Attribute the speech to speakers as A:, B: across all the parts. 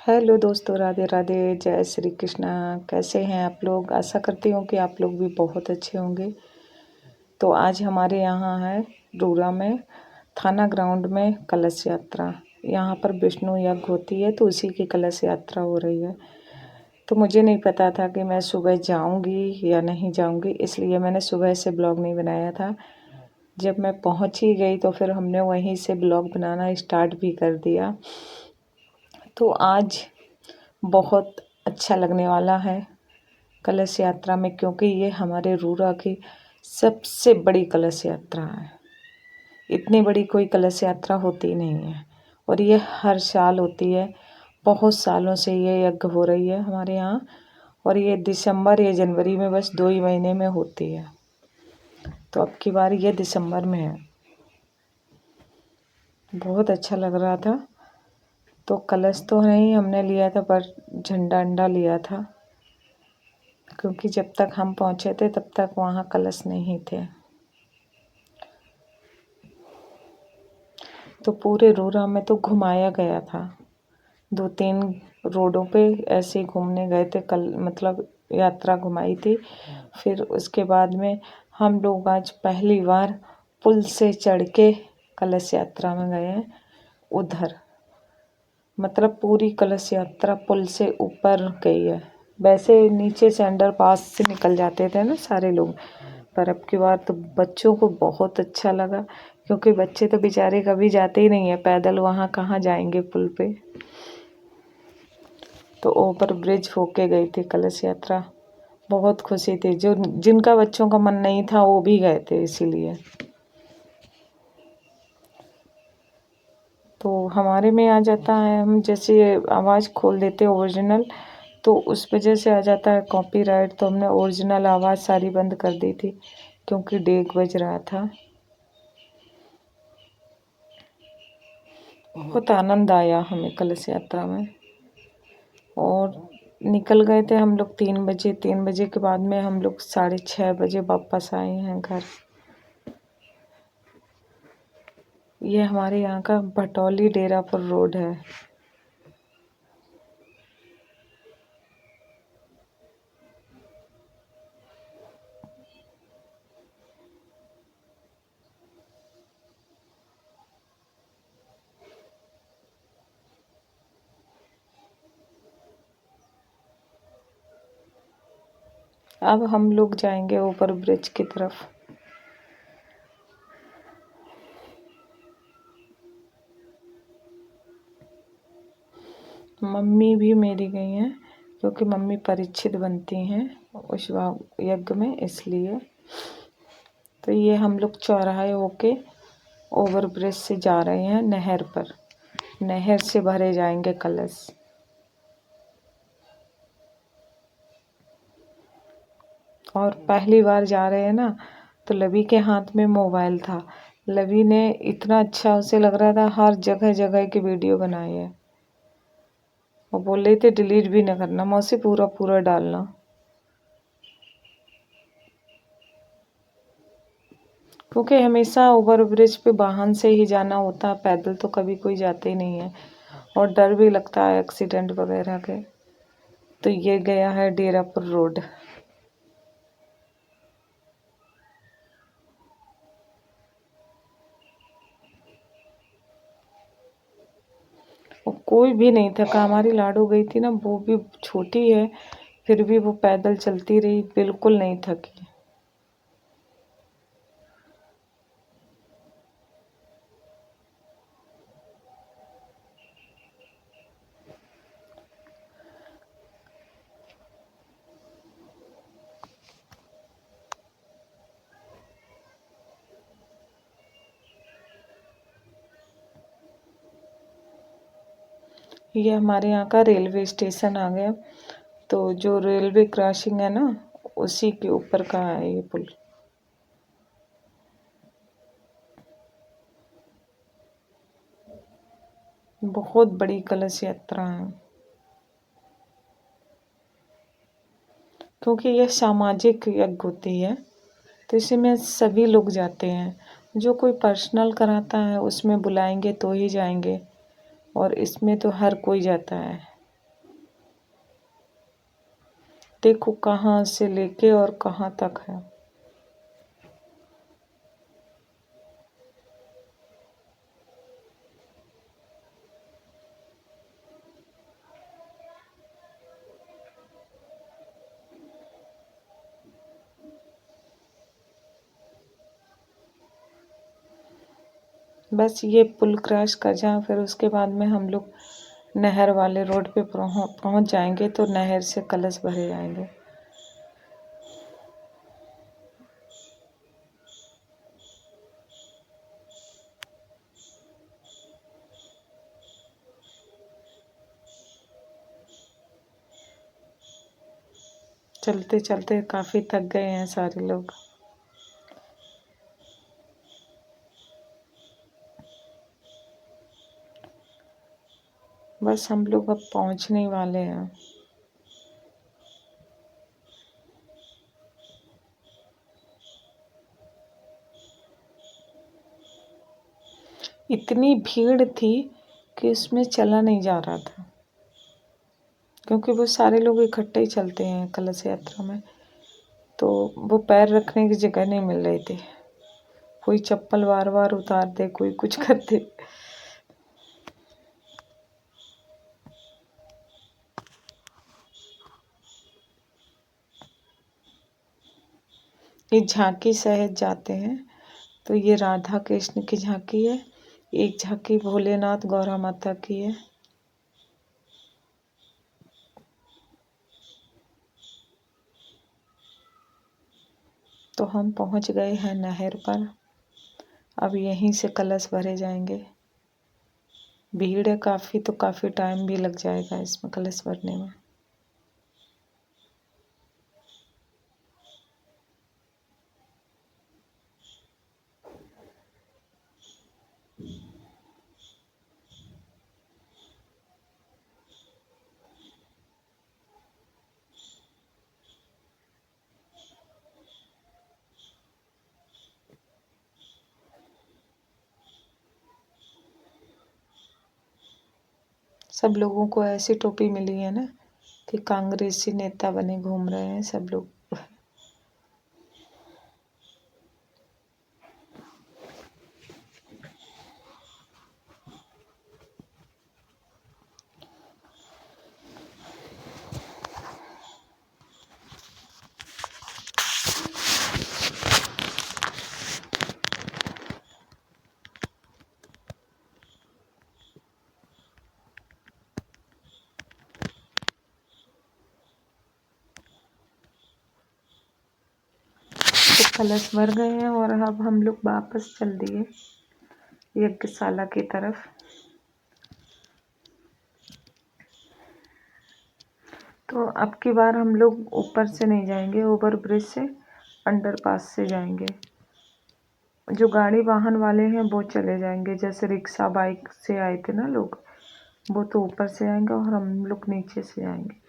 A: Hello दोस्तों, राधे राधे, जय श्री कृष्णा। कैसे हैं आप लोग? आशा करती हूँ कि आप लोग भी बहुत अच्छे होंगे। तो आज हमारे यहाँ है रूरा में थाना ग्राउंड में कलश यात्रा। यहाँ पर विष्णु यज्ञ होती है, तो उसी की कलश यात्रा हो रही है। तो मुझे नहीं पता था कि मैं सुबह जाऊँगी या नहीं जाऊँगी, इसलिए मैंने सुबह से ब्लॉग नहीं बनाया था। जब मैं पहुँच ही गई तो फिर हमने वहीं से ब्लॉग बनाना स्टार्ट भी कर दिया। तो आज बहुत अच्छा लगने वाला है कलश यात्रा में, क्योंकि ये हमारे रूरा की सबसे बड़ी कलश यात्रा है। इतनी बड़ी कोई कलश यात्रा होती नहीं है और ये हर साल होती है। बहुत सालों से ये यज्ञ हो रही है हमारे यहाँ, और ये दिसंबर या जनवरी में बस 2 ही महीने में होती है। तो अब की बार ये दिसंबर में है। बहुत अच्छा लग रहा था। तो कलश तो नहीं हमने लिया था, पर झंडा अंडा लिया था, क्योंकि जब तक हम पहुँचे थे तब तक वहाँ कलश नहीं थे। तो पूरे रूरा में तो घुमाया गया था। 2-3 रोडों पे ऐसे ही घूमने गए थे, मतलब यात्रा घुमाई थी। फिर उसके बाद में हम लोग आज पहली बार पुल से चढ़ के कलश यात्रा में गए हैं उधर। मतलब पूरी कलश यात्रा पुल से ऊपर गई है। वैसे नीचे से अंडर पास से निकल जाते थे ना सारे लोग, पर अब की बार तो बच्चों को बहुत अच्छा लगा, क्योंकि बच्चे तो बेचारे कभी जाते ही नहीं है पैदल, वहाँ कहाँ जाएंगे पुल पे। तो ओवर ब्रिज होके गई थी कलश यात्रा। बहुत खुशी थी। जिनका बच्चों का मन नहीं था वो भी गए थे, इसीलिए। तो हमारे में आ जाता है, हम जैसे आवाज़ खोल देते ओरिजिनल, तो उस वजह से आ जाता है कॉपीराइट। तो हमने ओरिजिनल आवाज़ सारी बंद कर दी थी, क्योंकि डेग बज रहा था। बहुत आनंद आया हमें कलश यात्रा में। और निकल गए थे हम लोग 3 बजे। 3 बजे के बाद में हम लोग 6:30 बजे वापस आए हैं घर। ये हमारे यहाँ का भटौली डेरापुर रोड है। अब हम लोग जाएंगे ओवर ब्रिज की तरफ। मम्मी भी मेरी गई हैं, क्योंकि मम्मी परीक्षित बनती हैं उस यज्ञ में, इसलिए। तो ये हम लोग चौराहे होके ओवर ब्रिज से जा रहे हैं नहर पर। नहर से भरे जाएंगे कलश। और पहली बार जा रहे हैं ना, तो लवी के हाथ में मोबाइल था। लवी ने इतना अच्छा, उसे लग रहा था हर जगह जगह की वीडियो बनाई है। वो बोल रही थी डिलीट भी ना करना मौसी, पूरा पूरा डालना। क्योंकि हमेशा ओवर ब्रिज पे वाहन से ही जाना होता है, पैदल तो कभी कोई जाते ही नहीं है, और डर भी लगता है एक्सीडेंट वगैरह के। तो ये गया है डेरापुर रोड। और कोई भी नहीं थका। हमारी लाडो गई थी ना, वो भी छोटी है, फिर भी वो पैदल चलती रही, बिल्कुल नहीं थकी। ये हमारे यहाँ का रेलवे स्टेशन आ गया। तो जो रेलवे क्रॉसिंग है ना, उसी के ऊपर का है ये पुल। बहुत बड़ी कलश यात्रा है, क्योंकि यह सामाजिक यज्ञ होती है। तो इसी में सभी लोग जाते हैं। जो कोई पर्सनल कराता है उसमें बुलाएंगे तो ही जाएंगे, और इसमें तो हर कोई जाता है। देखो कहाँ से लेके और कहाँ तक है। बस ये पुल क्रॉस कर जाए, फिर उसके बाद में हम लोग नहर वाले रोड पे पहुंच जाएंगे, तो नहर से कलश भरे जाएंगे। चलते चलते काफ़ी थक गए हैं सारे लोग। बस हम लोग अब पहुंचने वाले हैं। इतनी भीड़ थी कि उसमें चला नहीं जा रहा था, क्योंकि वो सारे लोग इकट्ठे ही चलते हैं कलश यात्रा में, तो वो पैर रखने की जगह नहीं मिल रही थी। कोई चप्पल बार बार उतार दे, कोई कुछ कर दे। ये झांकी सहित जाते हैं, तो ये राधा कृष्ण की झांकी है, एक झांकी भोलेनाथ गौरा माता की है। तो हम पहुंच गए हैं नहर पर। अब यहीं से कलश भरे जाएंगे। भीड़ है काफ़ी, तो काफ़ी टाइम भी लग जाएगा इसमें कलश भरने में। सब लोगों को ऐसी टोपी मिली है ना कि कांग्रेसी नेता बने घूम रहे हैं सब लोग। तो कलश भर गए हैं और अब हम लोग वापस चल दिए यज्ञशाला की तरफ। तो अब की बार हम लोग ऊपर से नहीं जाएंगे, ओवर ब्रिज से, अंडरपास से जाएंगे। जो गाड़ी वाहन वाले हैं वो चले जाएंगे, जैसे रिक्शा बाइक से आए थे ना लोग, वो तो ऊपर से आएंगे और हम लोग नीचे से आएंगे।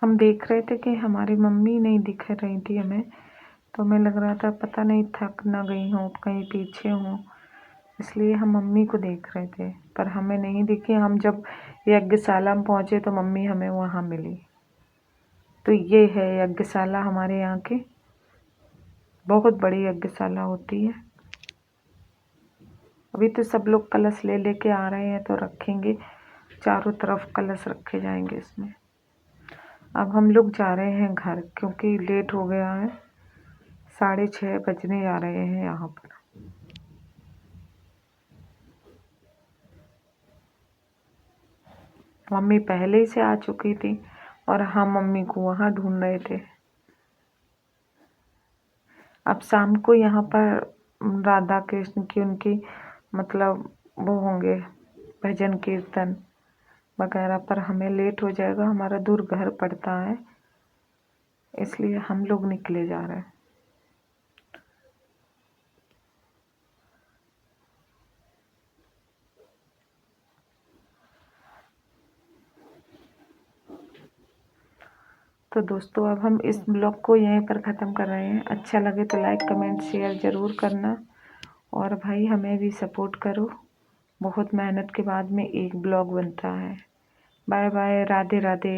A: हम देख रहे थे कि हमारी मम्मी नहीं दिख रही थी हमें, तो हमें लग रहा था पता नहीं थक ना गई हों, कहीं पीछे हों, इसलिए हम मम्मी को देख रहे थे, पर हमें नहीं दिखी। हम जब यज्ञशाला में पहुँचे तो मम्मी हमें वहाँ मिली। तो ये है यज्ञशाला हमारे यहाँ की, बहुत बड़ी यज्ञशाला होती है। अभी तो सब लोग कलश ले लेके आ रहे हैं, तो रखेंगे, चारों तरफ कलश रखे जाएंगे इसमें। अब हम लोग जा रहे हैं घर, क्योंकि लेट हो गया है, 6:30 बजने जा रहे हैं यहाँ पर। मम्मी पहले ही से आ चुकी थी और हम मम्मी को वहाँ ढूंढ रहे थे। अब शाम को यहाँ पर राधा कृष्ण की उनकी मतलब वो होंगे भजन कीर्तन वगैरह, पर हमें लेट हो जाएगा, हमारा दूर घर पड़ता है, इसलिए हम लोग निकले जा रहे हैं। तो दोस्तों अब हम इस ब्लॉग को यहीं पर ख़त्म कर रहे हैं। अच्छा लगे तो लाइक कमेंट शेयर ज़रूर करना और भाई हमें भी सपोर्ट करो। बहुत मेहनत के बाद में एक ब्लॉग बनता है। Bye bye, Radhe Radhe.